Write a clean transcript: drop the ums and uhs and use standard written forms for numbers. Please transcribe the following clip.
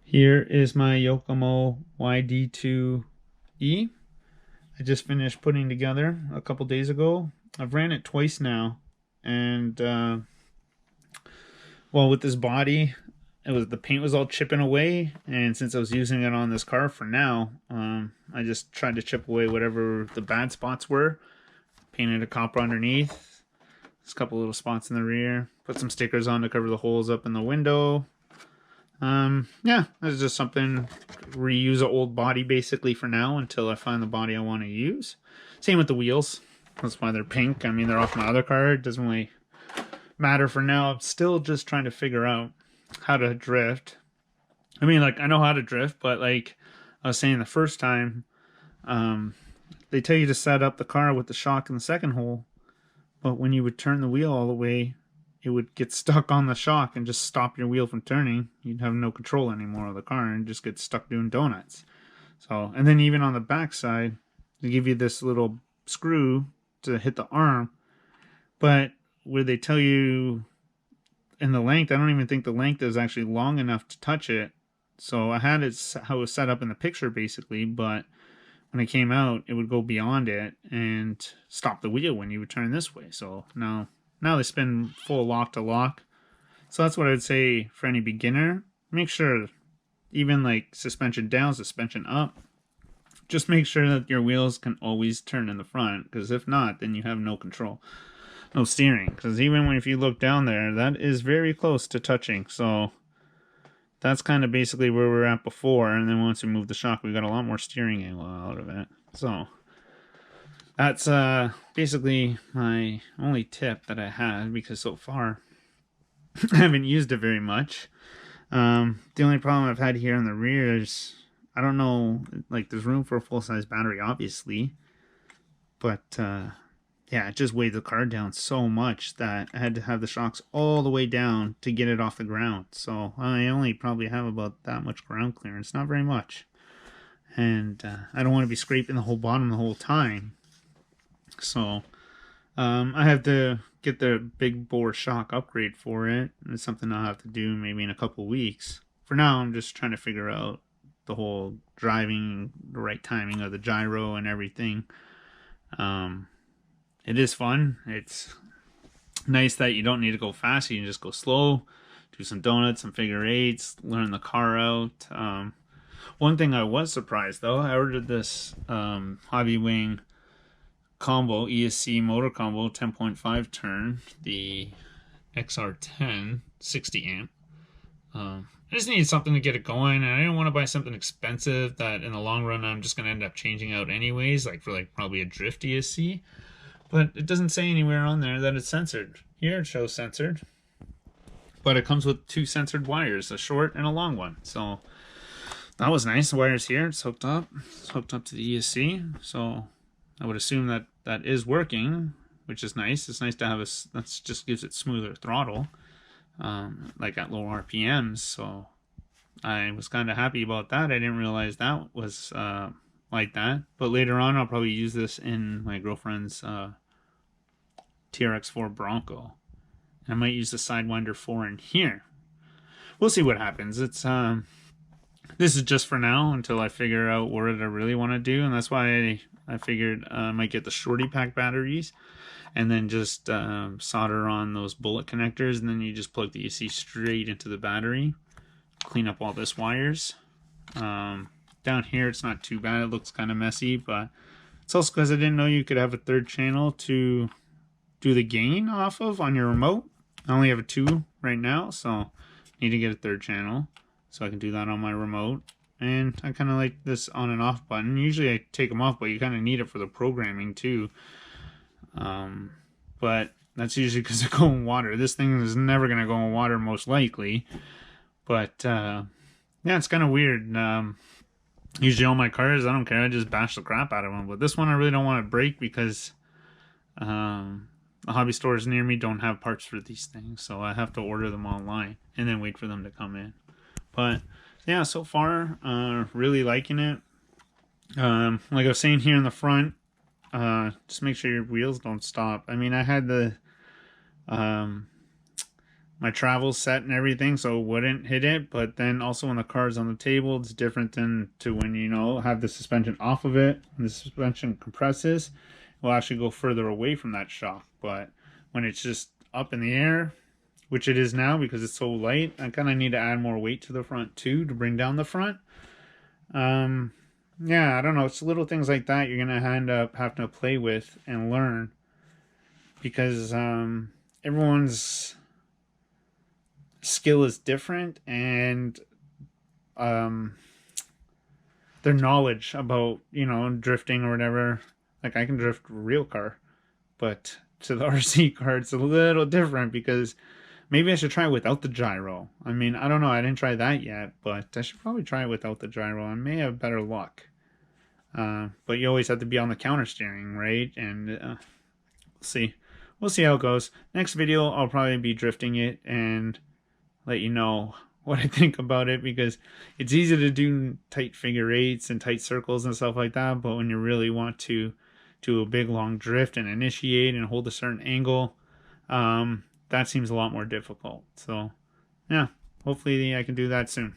Here is my Yokomo YD-2E. I just finished putting together a couple days ago. I've ran it twice now, and well, with this body, the paint was all chipping away, and since I was using it on this car for now, I just tried to chip away whatever the bad spots were. Painted a copper underneath. There's a couple little spots in the rear. Put some stickers on to cover the holes up in the window. Yeah, that's just something, reuse an old body basically for now until I find the body I want to use. Same with the wheels. That's why they're pink. I mean, they're off my other car. It doesn't really matter for now. I'm still just trying to figure out how to drift. I mean, like, I know how to drift, but like I was saying the first time, they tell you to set up the car with the shock in the second hole, but when you would turn the wheel all the way, it would get stuck on the shock and just stop your wheel from turning. You'd have no control anymore of the car and just get stuck doing donuts. So, and then even on the back side, they give you this little screw to hit the arm, but where they tell you in the length, I don't even think the length is actually long enough to touch it. So I had it how it was set up in the picture basically, but when it came out, it would go beyond it and stop the wheel when you would turn this way. So now they spin full lock to lock. So that's what I'd say for any beginner. Make sure, even like suspension down, suspension up, just make sure that your wheels can always turn in the front, because if not, then you have no control, no steering. Because even if you look down there, that is very close to touching. So that's kind of basically where we were at before, and then once we move the shock, we got a lot more steering angle out of it. So that's basically my only tip that I had, because so far I haven't used it very much. The only problem I've had here in the rear is, I don't know, like, there's room for a full-size battery obviously, but yeah, it just weighed the car down so much that I had to have the shocks all the way down to get it off the ground. So I only probably have about that much ground clearance, not very much, and I don't want to be scraping the whole bottom the whole time. So I have to get the big bore shock upgrade for it. It's something I'll have to do maybe in a couple weeks. For now, I'm just trying to figure out the whole driving, the right timing of the gyro and everything. It is fun. It's nice that you don't need to go fast. You can just go slow, do some donuts, some figure eights, learn the car out. One thing I was surprised though, I ordered this Hobby Wing combo, ESC motor combo, 10.5 turn, the XR10 60 amp. I just needed something to get it going, and I didn't want to buy something expensive that in the long run I'm just going to end up changing out anyways, like for like probably a drift ESC. But it doesn't say anywhere on there that it's censored. Here it shows censored, but it comes with two censored wires, a short and a long one. So that was nice. The wires here, it's hooked up to the ESC. So I would assume that that is working, which is nice. It's nice to have that just gives it smoother throttle, like at low RPMs. So I was kind of happy about that. I didn't realize that was like that. But later on, I'll probably use this in my girlfriend's TRX4 Bronco. I might use the Sidewinder 4 in here. We'll see what happens. It's this is just for now until I figure out what I really want to do, and that's why I figured I might get the shorty pack batteries and then just solder on those bullet connectors, and then you just plug the EC straight into the battery. Clean up all this wires. Down here it's not too bad. It looks kind of messy, but it's also because I didn't know you could have a third channel to do the gain off of on your remote. I only have a 2 right now, so I need to get a third channel so I can do that on my remote. And I kind of like this on and off button. Usually I take them off, but you kind of need it for the programming too. But that's usually because I go in water. This thing is never going to go in water most likely. But yeah, it's kind of weird. Usually all my cars, I don't care, I just bash the crap out of them. But this one I really don't want to break, because the hobby stores near me don't have parts for these things. So I have to order them online and then wait for them to come in. But yeah, so far, really liking it. Like I was saying here in the front, just make sure your wheels don't stop. I mean, I had the my travel set and everything, so it wouldn't hit it. But then also when the car's on the table, it's different than to when, you know, have the suspension off of it and the suspension compresses. It will actually go further away from that shock. But when it's just up in the air, which it is now because it's so light, I kind of need to add more weight to the front too to bring down the front. Yeah, I don't know. It's little things like that you're gonna end up having to play with and learn, because everyone's skill is different, and their knowledge about, you know, drifting or whatever. Like, I can drift a real car, but to the RC car, it's a little different, because maybe I should try it without the gyro. I mean, I don't know. I didn't try that yet, but I should probably try it without the gyro. I may have better luck. But you always have to be on the counter steering, right? And we'll see. We'll see how it goes. Next video, I'll probably be drifting it and let you know what I think about it, because it's easy to do tight figure eights and tight circles and stuff like that, but when you really want to do a big long drift and initiate and hold a certain angle, that seems a lot more difficult. So yeah, hopefully I can do that soon.